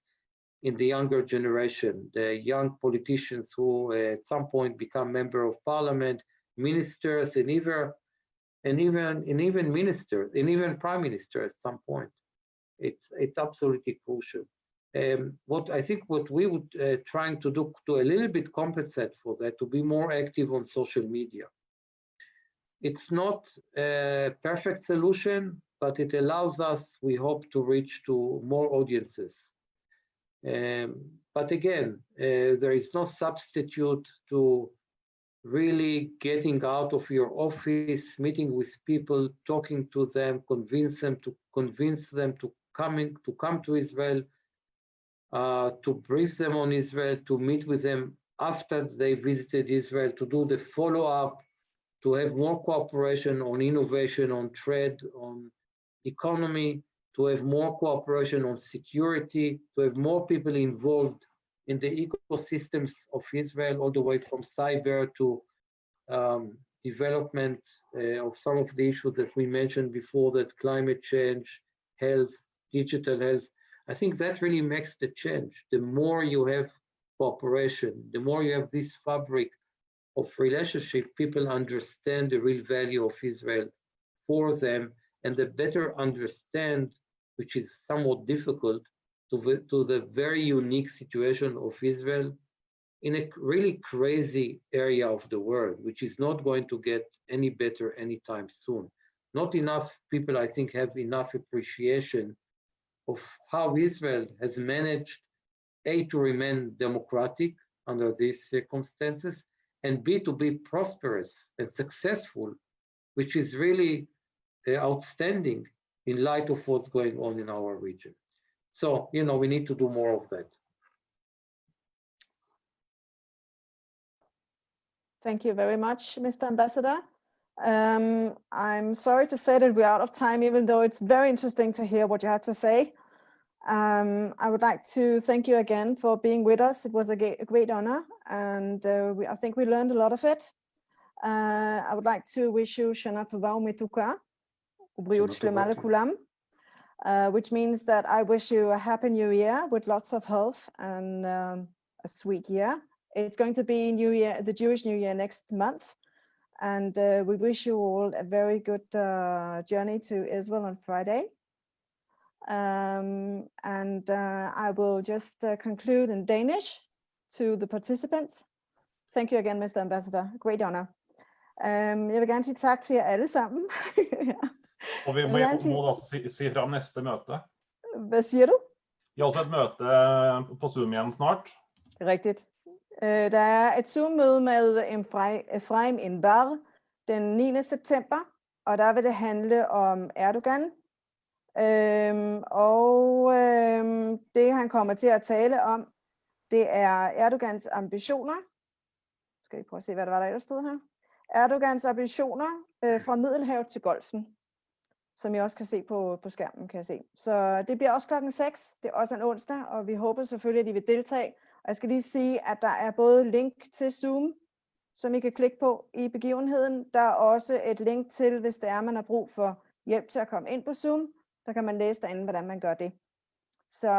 in the younger generation, the young politicians who at some point become member of parliament, ministers, and even ministers, and even prime minister at some point. It's absolutely crucial. What we would trying to do to a little bit compensate for that, to be more active on social media. It's not a perfect solution, but it allows us, we hope, to reach to more audiences. But again, there is no substitute to really getting out of your office, meeting with people, talking to them, convince them to come to Israel, to brief them on Israel, to meet with them after they visited Israel, to do the follow-up, to have more cooperation on innovation, on trade, on economy, to have more cooperation on security, to have more people involved in the ecosystems of Israel, all the way from cyber to development of some of the issues that we mentioned before, that climate change, health, digital health. I think that really makes the change. The more you have cooperation, the more you have this fabric of relationship, people understand the real value of Israel for them, and they better understand, which is somewhat difficult, to the very unique situation of Israel in a really crazy area of the world, which is not going to get any better anytime soon. Not enough people, I think, have enough appreciation of how Israel has managed, A, to remain democratic under these circumstances, and B, to be prosperous and successful, which is really outstanding in light of what's going on in our region. So, we need to do more of that. Thank you very much, Mr. Ambassador. I'm sorry to say that we're out of time, even though it's very interesting to hear what you have to say. I would like to thank you again for being with us. It was a great honor, and I think we learned a lot of it. I would like to wish you Shana Tova Umetuka, Ubriut Shlema Lekulam, which means that I wish you a happy new year with lots of health and a sweet year. It's going to be New Year, the Jewish New Year next month, and we wish you all a very good journey to Israel on Friday. I will just conclude in Danish to the participants. Thank you again, Mr. Ambassador. Great honor. Jeg vil gerne sige tak til jer alle sammen. Og vi må også si fra neste møte. Hvad siger du? Vi har også et møte på Zoom igjen snart. Rigtigt. Der er et Zoom-møde med Efraim Inbar den 9. september, og der vil det handle om Erdogan. Det han kommer til at tale om, det er Erdogans ambitioner. Skal vi prøve at se, hvad der var der stod her? Erdogans ambitioner fra Middelhavet til Golfen, som I også kan se på skærmen, kan jeg se. Så det bliver også klokken 6. Det er også en onsdag, og vi håber selvfølgelig, at I vil deltage. Og jeg skal lige sige, at der er både link til Zoom, som I kan klikke på i begivenheden. Der er også et link til, hvis det er, man har brug for hjælp til at komme ind på Zoom. Så kan man læse derinde, hvordan man gør det. Så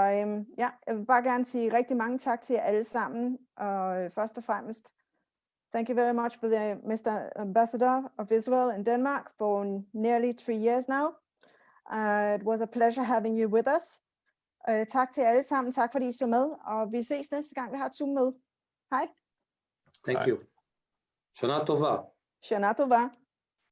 jeg vil bare gerne sige rigtig mange tak til jer alle sammen. Og først og fremmest, thank you very much for Mr. Ambassador of Israel in Denmark for nearly 3 years now. It was a pleasure having you with us. Tak til jer alle sammen. Tak fordi I så med. Og vi ses næste gang, vi har et Zoom-møde. Hej. Thank you. Shana Tova. Shana Tova.